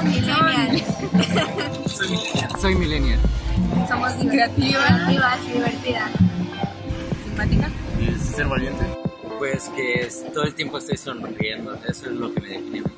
Millennial. Soy millennial. Somos creativas y divertidas. Simpáticas. Es ser valiente. Pues que todo el tiempo estoy sonriendo, eso es lo que me define a mí.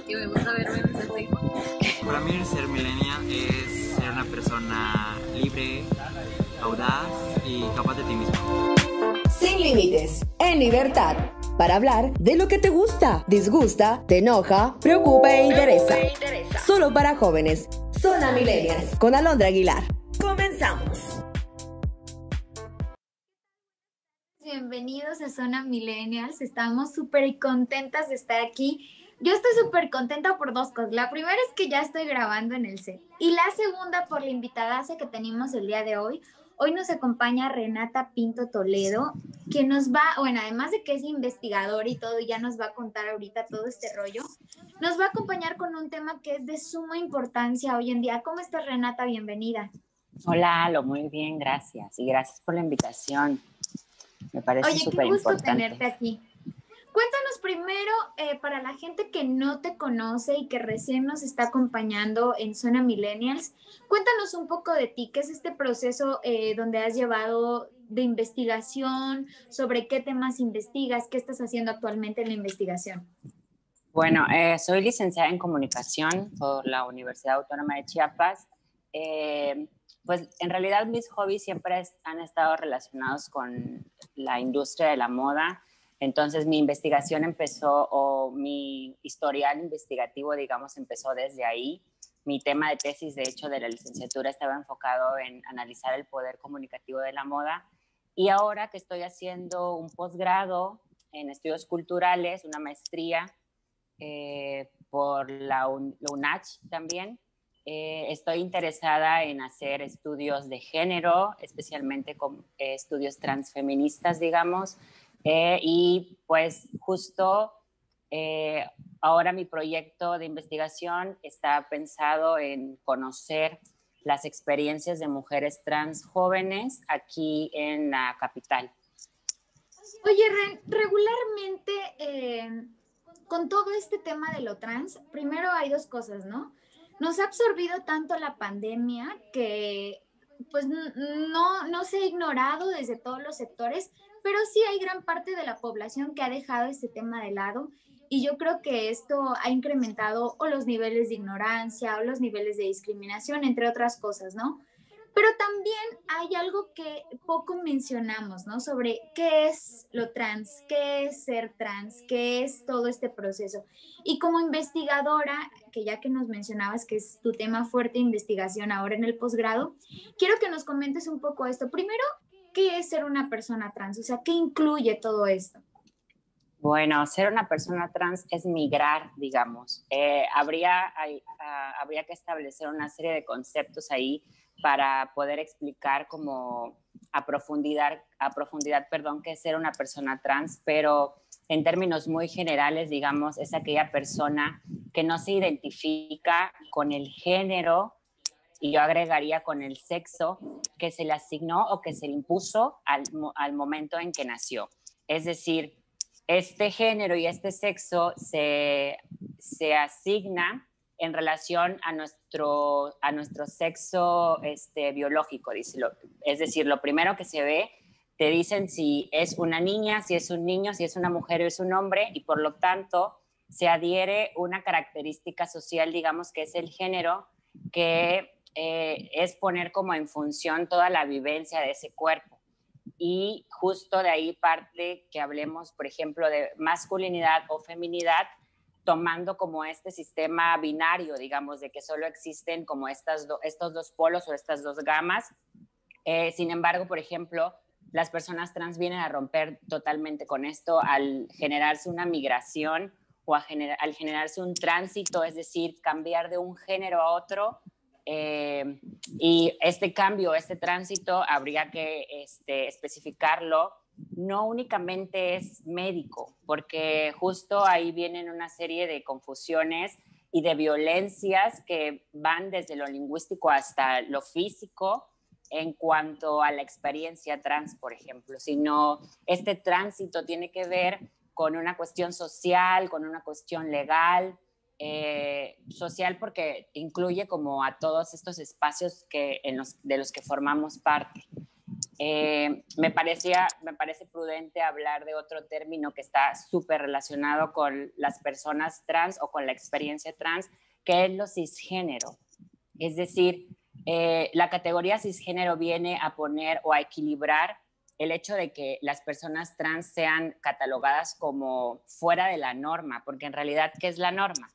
Que me gusta verme en el espejo. Para mí ser millennial es ser una persona libre, audaz y capaz de ti mismo. Sin límites, en libertad, para hablar de lo que te gusta, disgusta, te enoja, preocupa e interesa. Solo para jóvenes. Zona Millennials con Alondra Aguilar. Comenzamos. Bienvenidos a Zona Millennials. Estamos súper contentas de estar aquí. Yo estoy súper contenta por dos cosas. La primera es que ya estoy grabando en el set. Y la segunda por la invitadaza que tenemos el día de hoy. Hoy nos acompaña Renata Pinto Toledo, que nos va, bueno, además de que es investigadora y todo, y ya nos va a contar ahorita todo este rollo, nos va a acompañar con un tema que es de suma importancia hoy en día. ¿Cómo estás, Renata? Bienvenida. Hola, Alo, muy bien, gracias. Y gracias por la invitación. Me parece súper importante. Oye, qué gusto tenerte aquí. Cuéntanos primero, para la gente que no te conoce y que recién nos está acompañando en Zona Millennials, cuéntanos un poco de ti. ¿Qué es este proceso donde has llevado de investigación? ¿Sobre qué temas investigas? ¿Qué estás haciendo actualmente en la investigación? Bueno, soy licenciada en comunicación por la Universidad Autónoma de Chiapas. Pues en realidad mis hobbies siempre han estado relacionados con la industria de la moda. Entonces mi investigación empezó, o mi historial investigativo, digamos, empezó desde ahí. Mi tema de tesis, de hecho, de la licenciatura estaba enfocado en analizar el poder comunicativo de la moda. Y ahora que estoy haciendo un posgrado en estudios culturales, una maestría por la UNACH también, estoy interesada en hacer estudios de género, especialmente con estudios transfeministas, digamos. Y pues justo ahora mi proyecto de investigación está pensado en conocer las experiencias de mujeres trans jóvenes aquí en la capital. Oye, regularmente con todo este tema de lo trans, primero hay dos cosas, ¿no? Nos ha absorbido tanto la pandemia que pues no se ha ignorado desde todos los sectores, pero sí hay gran parte de la población que ha dejado este tema de lado y yo creo que esto ha incrementado o los niveles de ignorancia o los niveles de discriminación, entre otras cosas, ¿no? Pero también hay algo que poco mencionamos, ¿no? Sobre qué es lo trans, qué es ser trans, qué es todo este proceso. Y como investigadora, que ya que nos mencionabas que es tu tema fuerte de investigación ahora en el posgrado, quiero que nos comentes un poco esto. Primero, ¿qué es ser una persona trans? O sea, ¿qué incluye todo esto? Bueno, ser una persona trans es migrar, digamos. Habría que establecer una serie de conceptos ahí para poder explicar como a profundidad, qué es ser una persona trans, pero en términos muy generales, digamos, es aquella persona que no se identifica con el género, y yo agregaría con el sexo que se le asignó o que se le impuso al momento en que nació. Es decir, este género y este sexo se asigna en relación a nuestro sexo biológico. Es decir, lo primero que se ve, te dicen si es una niña, si es un niño, si es una mujer o es un hombre, y por lo tanto se adhiere una característica social, digamos, que es el género, que es poner como en función toda la vivencia de ese cuerpo. Y justo de ahí parte que hablemos, por ejemplo, de masculinidad o feminidad, tomando como este sistema binario, digamos, de que solo existen como estos dos polos o estas dos gamas. Sin embargo, por ejemplo, las personas trans vienen a romper totalmente con esto al generarse una migración o al generarse un tránsito, es decir, cambiar de un género a otro. Y este cambio, este tránsito, habría que especificarlo. No únicamente es médico, porque justo ahí vienen una serie de confusiones y de violencias que van desde lo lingüístico hasta lo físico en cuanto a la experiencia trans, por ejemplo, sino este tránsito tiene que ver con una cuestión social, con una cuestión legal, social porque incluye como a todos estos espacios de los que formamos parte. Me parece prudente hablar de otro término que está súper relacionado con las personas trans o con la experiencia trans, que es lo cisgénero. Es decir, la categoría cisgénero viene a poner o a equilibrar el hecho de que las personas trans sean catalogadas como fuera de la norma, porque en realidad, ¿qué es la norma?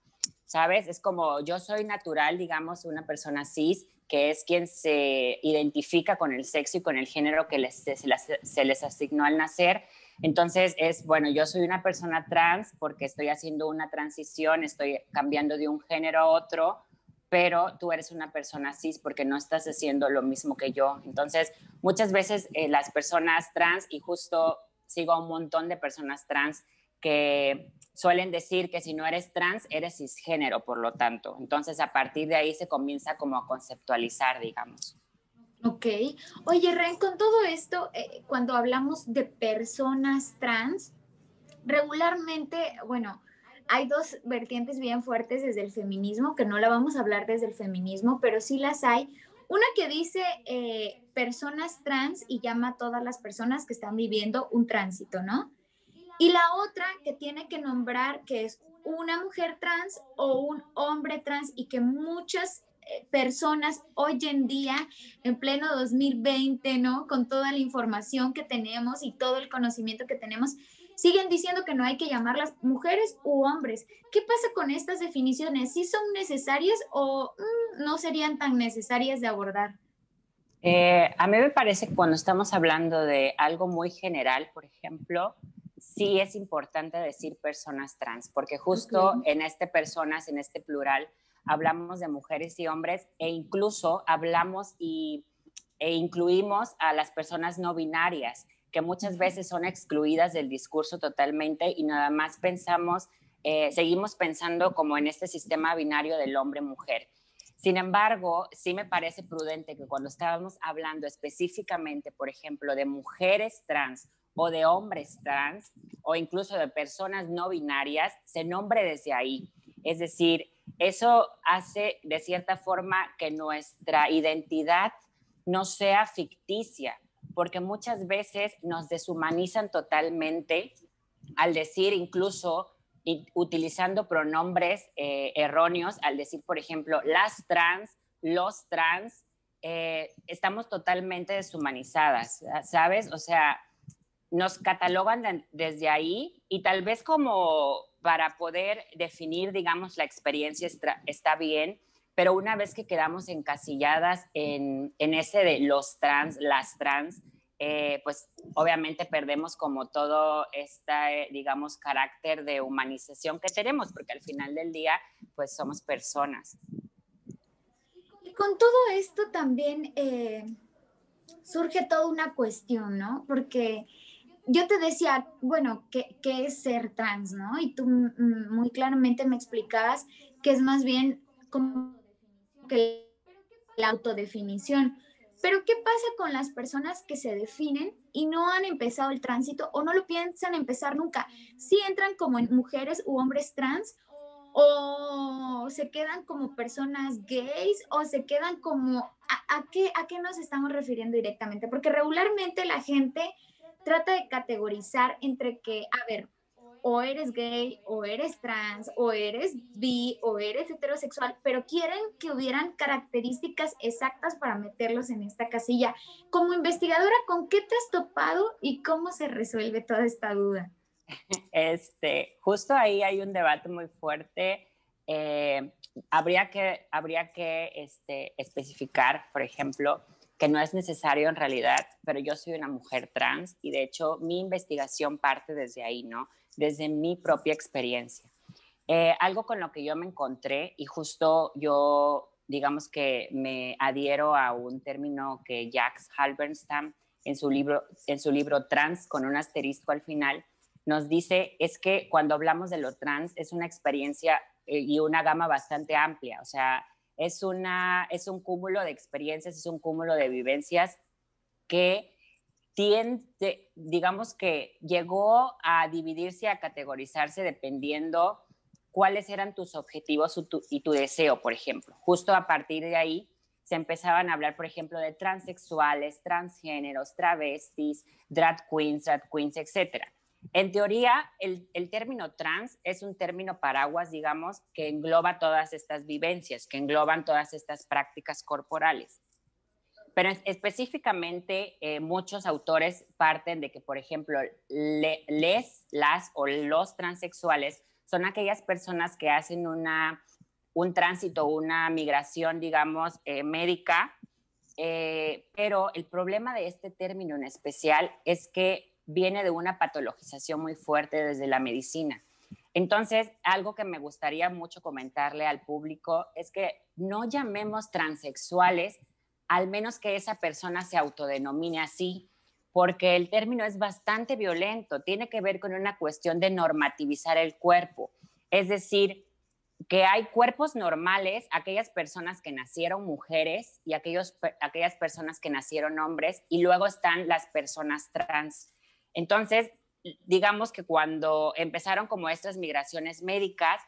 ¿Sabes? Es como yo soy natural, digamos, una persona cis, que es quien se identifica con el sexo y con el género que se les asignó al nacer. Entonces es, bueno, yo soy una persona trans porque estoy haciendo una transición, estoy cambiando de un género a otro, pero tú eres una persona cis porque no estás haciendo lo mismo que yo. Entonces, muchas veces las personas trans, y justo sigo a un montón de personas trans que suelen decir que si no eres trans, eres cisgénero, por lo tanto. Entonces, a partir de ahí se comienza como a conceptualizar, digamos. Ok. Oye, Ren, con todo esto, cuando hablamos de personas trans, regularmente, bueno, hay dos vertientes bien fuertes desde el feminismo, que no la vamos a hablar desde el feminismo, pero sí las hay. Una que dice personas trans y llama a todas las personas que están viviendo un tránsito, ¿no? Y la otra que tiene que nombrar que es una mujer trans o un hombre trans y que muchas personas hoy en día, en pleno 2020, ¿no? Con toda la información que tenemos y todo el conocimiento que tenemos, siguen diciendo que no hay que llamarlas mujeres u hombres. ¿Qué pasa con estas definiciones? ¿Sí son necesarias o no serían tan necesarias de abordar? A mí me parece que cuando estamos hablando de algo muy general, por ejemplo, sí es importante decir personas trans, porque justo en personas, en este plural, hablamos de mujeres y hombres e incluso hablamos e incluimos a las personas no binarias, que muchas veces son excluidas del discurso totalmente y nada más seguimos pensando como en este sistema binario del hombre-mujer. Sin embargo, sí me parece prudente que cuando estábamos hablando específicamente, por ejemplo, de mujeres trans o de hombres trans o incluso de personas no binarias, se nombre desde ahí. Es decir, eso hace de cierta forma que nuestra identidad no sea ficticia, porque muchas veces nos deshumanizan totalmente al decir incluso utilizando pronombres erróneos, al decir, por ejemplo, las trans, los trans, estamos totalmente deshumanizadas, ¿sabes? O sea, nos catalogan desde ahí y tal vez como para poder definir, digamos, la experiencia está bien, pero una vez que quedamos encasilladas en ese de los trans, las trans, pues obviamente perdemos como todo este, digamos, carácter de humanización que tenemos, porque al final del día, pues somos personas. Y con todo esto también surge toda una cuestión, ¿no? Porque yo te decía, bueno, ¿qué es ser trans, no? Y tú muy claramente me explicabas que es más bien como que la autodefinición. Pero ¿qué pasa con las personas que se definen y no han empezado el tránsito o no lo piensan empezar nunca? ¿Sí entran como en mujeres u hombres trans o se quedan como personas gays o se quedan como... ¿A qué nos estamos refiriendo directamente? Porque regularmente la gente trata de categorizar entre que, a ver, o eres gay, o eres trans, o eres bi, o eres heterosexual, pero quieren que hubieran características exactas para meterlos en esta casilla. Como investigadora, ¿con qué te has topado y cómo se resuelve toda esta duda? Justo ahí hay un debate muy fuerte. Habría que especificar, por ejemplo, que no es necesario en realidad, pero yo soy una mujer trans y de hecho mi investigación parte desde ahí, ¿no? Desde mi propia experiencia. Algo con lo que yo me encontré y justo yo, digamos que me adhiero a un término que Jacques Halberstam en su libro Trans, con un asterisco al final, nos dice es que cuando hablamos de lo trans es una experiencia y una gama bastante amplia, o sea, es un cúmulo de experiencias, es un cúmulo de vivencias que digamos que llegó a dividirse, a categorizarse dependiendo cuáles eran tus objetivos y tu deseo, por ejemplo. Justo a partir de ahí se empezaban a hablar, por ejemplo, de transexuales, transgéneros, travestis, drag queens, etc. En teoría, el término trans es un término paraguas, digamos, que engloba todas estas vivencias, que engloban todas estas prácticas corporales. Pero específicamente muchos autores parten de que, por ejemplo, las o los transexuales son aquellas personas que hacen un tránsito, una migración, digamos, médica, pero el problema de este término en especial es que viene de una patologización muy fuerte desde la medicina. Entonces, algo que me gustaría mucho comentarle al público es que no llamemos transexuales, al menos que esa persona se autodenomine así, porque el término es bastante violento, tiene que ver con una cuestión de normativizar el cuerpo. Es decir, que hay cuerpos normales, aquellas personas que nacieron mujeres y aquellas personas que nacieron hombres, y luego están las personas trans. Entonces, digamos que cuando empezaron como estas migraciones médicas,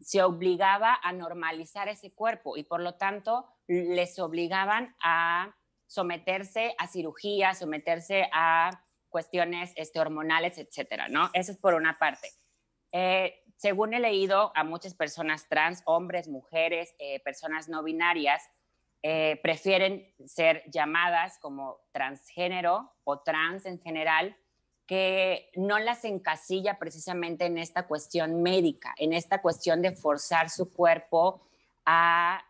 se obligaba a normalizar ese cuerpo y por lo tanto les obligaban a someterse a cirugía, someterse a cuestiones hormonales, etcétera, ¿no? Eso es por una parte. Según he leído a muchas personas trans, hombres, mujeres, personas no binarias, prefieren ser llamadas como transgénero o trans en general, que no las encasilla precisamente en esta cuestión médica, en esta cuestión de forzar su cuerpo a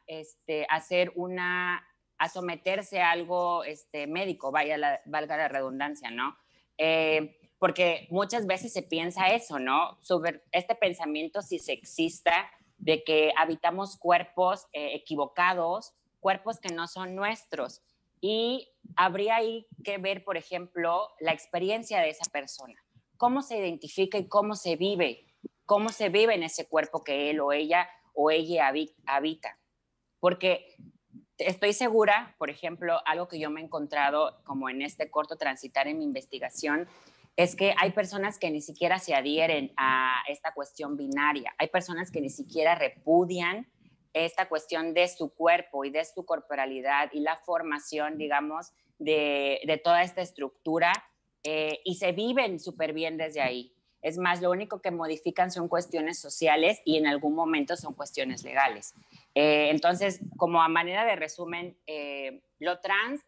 someterse a algo médico, valga la redundancia, ¿no? Porque muchas veces se piensa eso, ¿no? Sobre este pensamiento si sexista de que habitamos cuerpos equivocados, cuerpos que no son nuestros. Y habría ahí que ver, por ejemplo, la experiencia de esa persona. Cómo se identifica y cómo se vive en ese cuerpo que él o ella habita. Porque estoy segura, por ejemplo, algo que yo me he encontrado como en este corto transitar en mi investigación, es que hay personas que ni siquiera se adhieren a esta cuestión binaria. Hay personas que ni siquiera repudian esta cuestión de su cuerpo y de su corporalidad y la formación, digamos, de toda esta estructura y se viven súper bien desde ahí. Es más, lo único que modifican son cuestiones sociales y en algún momento son cuestiones legales. Entonces, como a manera de resumen, lo trans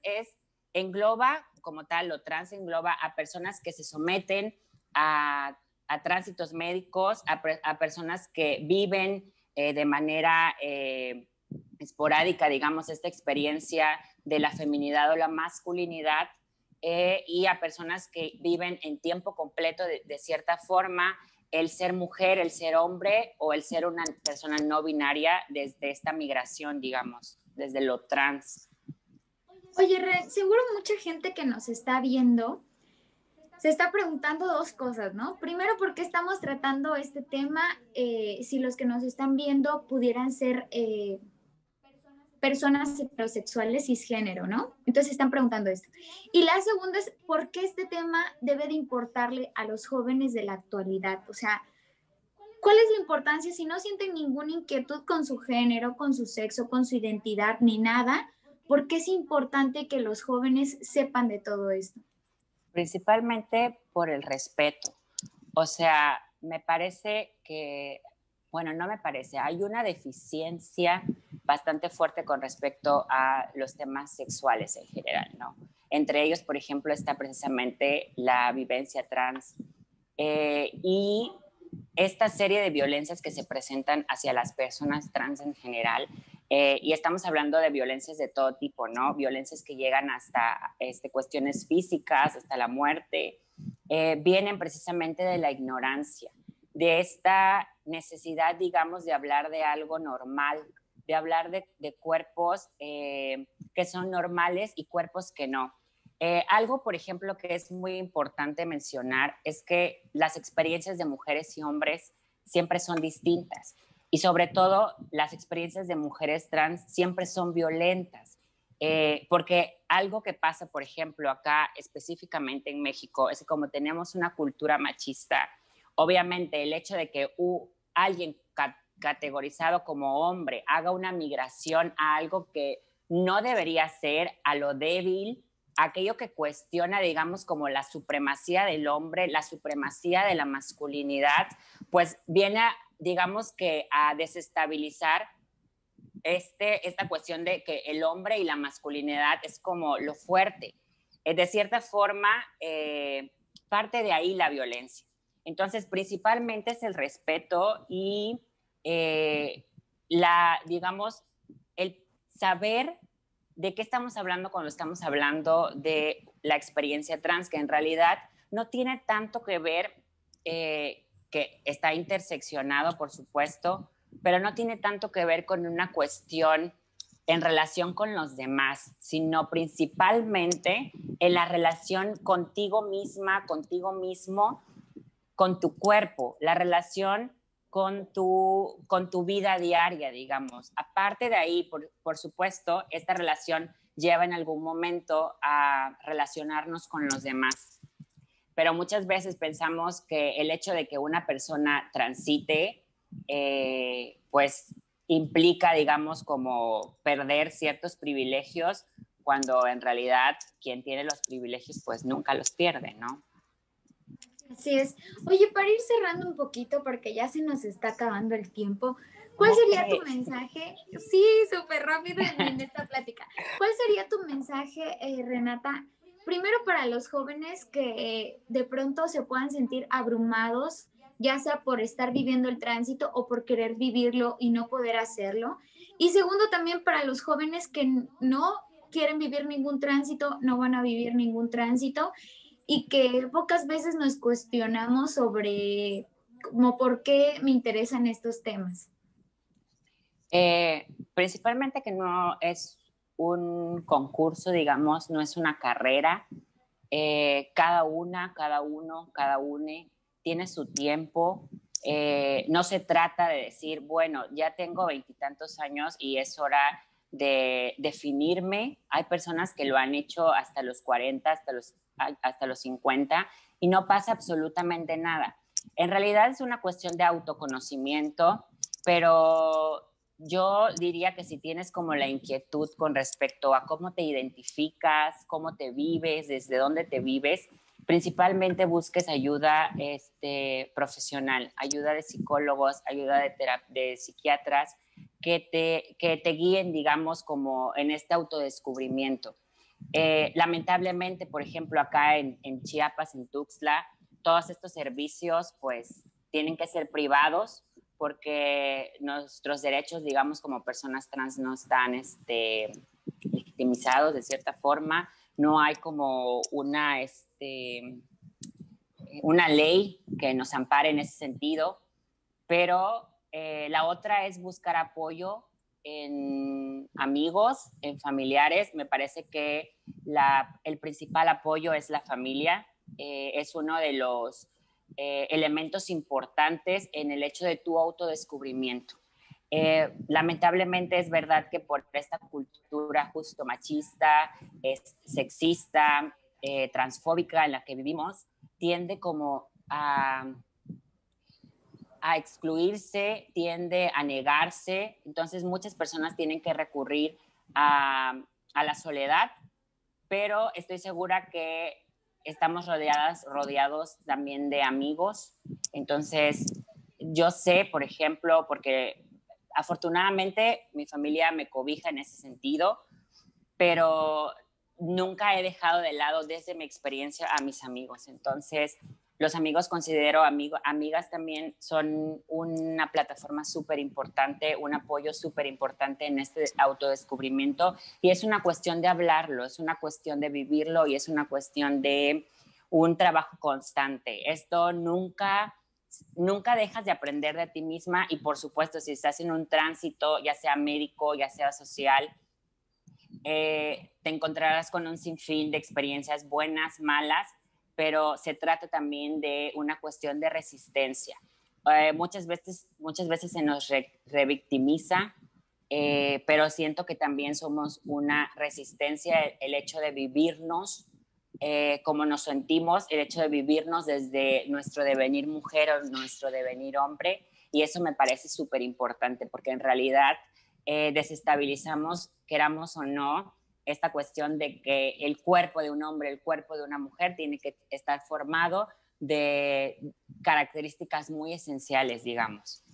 engloba, como tal, lo trans engloba a personas que se someten a tránsitos médicos, a personas que viven de manera esporádica, digamos, esta experiencia de la feminidad o la masculinidad y a personas que viven en tiempo completo de cierta forma el ser mujer, el ser hombre o el ser una persona no binaria desde esta migración, digamos, desde lo trans. Oye, Ren, seguro mucha gente que nos está viendo se está preguntando dos cosas, ¿no? Primero, ¿por qué estamos tratando este tema? Si los que nos están viendo pudieran ser personas heterosexuales cisgénero, ¿no? Entonces están preguntando esto. Y la segunda es, ¿por qué este tema debe de importarle a los jóvenes de la actualidad? O sea, ¿cuál es la importancia si no sienten ninguna inquietud con su género, con su sexo, con su identidad, ni nada? ¿Por qué es importante que los jóvenes sepan de todo esto? Principalmente por el respeto. O sea, me parece que, bueno, no me parece, hay una deficiencia bastante fuerte con respecto a los temas sexuales en general, ¿no? Entre ellos, por ejemplo, está precisamente la vivencia trans y esta serie de violencias que se presentan hacia las personas trans en general. Y estamos hablando de violencias de todo tipo, ¿no? Violencias que llegan hasta cuestiones físicas, hasta la muerte, vienen precisamente de la ignorancia, de esta necesidad, digamos, de hablar de algo normal, de hablar de cuerpos que son normales y cuerpos que no. Algo, por ejemplo, que es muy importante mencionar es que las experiencias de mujeres y hombres siempre son distintas. Y sobre todo, las experiencias de mujeres trans siempre son violentas, porque algo que pasa, por ejemplo, acá específicamente en México, es que como tenemos una cultura machista, obviamente el hecho de que alguien categorizado como hombre haga una migración a algo que no debería ser, a lo débil, aquello que cuestiona, digamos, como la supremacía del hombre, la supremacía de la masculinidad, pues viene, digamos que a desestabilizar esta cuestión de que el hombre y la masculinidad es como lo fuerte. De cierta forma, parte de ahí la violencia. Entonces, principalmente es el respeto y digamos, el saber de qué estamos hablando cuando estamos hablando de la experiencia trans, que en realidad no tiene tanto que ver, que está interseccionado, por supuesto, pero no tiene tanto que ver con una cuestión en relación con los demás, sino principalmente en la relación contigo misma, contigo mismo, con tu cuerpo, la relación con tu vida diaria, digamos. Aparte de ahí, por supuesto, esta relación lleva en algún momento a relacionarnos con los demás. Pero muchas veces pensamos que el hecho de que una persona transite, pues implica, digamos, como perder ciertos privilegios, cuando en realidad quien tiene los privilegios, pues nunca los pierde, ¿no? Así es. Oye, para ir cerrando un poquito, porque ya se nos está acabando el tiempo, ¿cuál sería tu mensaje? Sí, súper rápido en esta plática. ¿Cuál sería tu mensaje, Renata? Primero para los jóvenes que de pronto se puedan sentir abrumados, ya sea por estar viviendo el tránsito o por querer vivirlo y no poder hacerlo. Y segundo, también para los jóvenes que no quieren vivir ningún tránsito, no van a vivir ningún tránsito, y que pocas veces nos cuestionamos sobre como por qué me interesan estos temas. Principalmente que no es un concurso, digamos, no es una carrera. Cada una, cada uno, cada une tiene su tiempo. No se trata de decir, bueno, ya tengo 20 y tantos años y es hora de definirme. Hay personas que lo han hecho hasta los 40, hasta los 50 y no pasa absolutamente nada. En realidad es una cuestión de autoconocimiento, pero yo diría que si tienes como la inquietud con respecto a cómo te identificas, cómo te vives, desde dónde te vives, principalmente busques ayuda profesional, ayuda de psicólogos, ayuda de psiquiatras que te guíen, digamos, como en este autodescubrimiento. Lamentablemente, por ejemplo, acá en Chiapas, en Tuxtla, todos estos servicios pues tienen que ser privados porque nuestros derechos, digamos, como personas trans no están legitimizados de cierta forma. No hay como una ley que nos ampare en ese sentido, pero la otra es buscar apoyo en amigos, en familiares. Me parece que el principal apoyo es la familia. Es uno de los elementos importantes en el hecho de tu autodescubrimiento. Lamentablemente es verdad que por esta cultura justo machista, sexista, transfóbica en la que vivimos, tiende como a excluirse, tiende a negarse. Entonces muchas personas tienen que recurrir a la soledad, pero estoy segura que estamos rodeados también de amigos. Entonces yo sé, por ejemplo, porque afortunadamente mi familia me cobija en ese sentido, pero nunca he dejado de lado desde mi experiencia a mis amigos. Entonces los amigos considero amigas también son una plataforma súper importante, un apoyo súper importante en este autodescubrimiento, y es una cuestión de hablarlo, es una cuestión de vivirlo y es una cuestión de un trabajo constante. Esto nunca dejas de aprender de ti misma, y por supuesto si estás en un tránsito, ya sea médico, ya sea social, te encontrarás con un sinfín de experiencias buenas, malas, pero se trata también de una cuestión de resistencia. Muchas veces se nos revictimiza, pero siento que también somos una resistencia, el hecho de vivirnos como nos sentimos, el hecho de vivirnos desde nuestro devenir mujer o nuestro devenir hombre, y eso me parece súper importante porque en realidad desestabilizamos, queramos o no, esta cuestión de que el cuerpo de un hombre, el cuerpo de una mujer tiene que estar formado de características muy esenciales, digamos.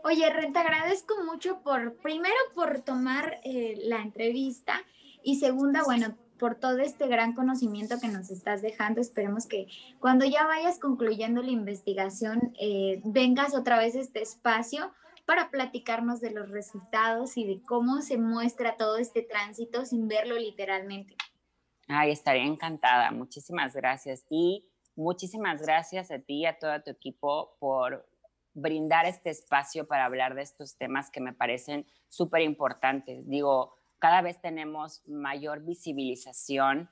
Oye, Ren, te agradezco mucho primero por tomar la entrevista y segunda, bueno, por todo este gran conocimiento que nos estás dejando. Esperemos que cuando ya vayas concluyendo la investigación vengas otra vez a este espacio para platicarnos de los resultados y de cómo se muestra todo este tránsito sin verlo literalmente. Ay, estaría encantada. Muchísimas gracias. Y muchísimas gracias a ti y a todo tu equipo por brindar este espacio para hablar de estos temas que me parecen súper importantes. Digo, cada vez tenemos mayor visibilización,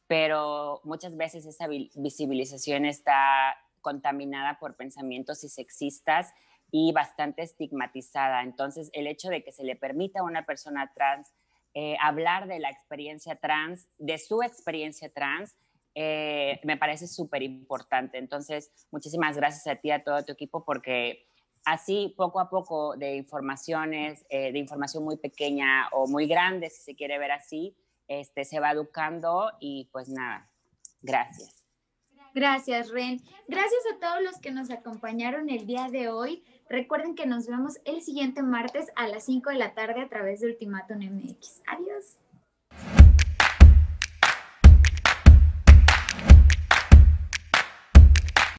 pero muchas veces esa visibilización está contaminada por pensamientos y sexistas y bastante estigmatizada. Entonces, el hecho de que se le permita a una persona trans hablar de la experiencia trans, de su experiencia trans, me parece súper importante. Entonces, muchísimas gracias a ti y a todo tu equipo porque así, poco a poco, de informaciones, de información muy pequeña o muy grande, si se quiere ver así, se va educando y pues nada, gracias. Gracias, Ren. Gracias a todos los que nos acompañaron el día de hoy. Recuerden que nos vemos el siguiente martes a las 5 de la tarde a través de Ultimátum MX. Adiós.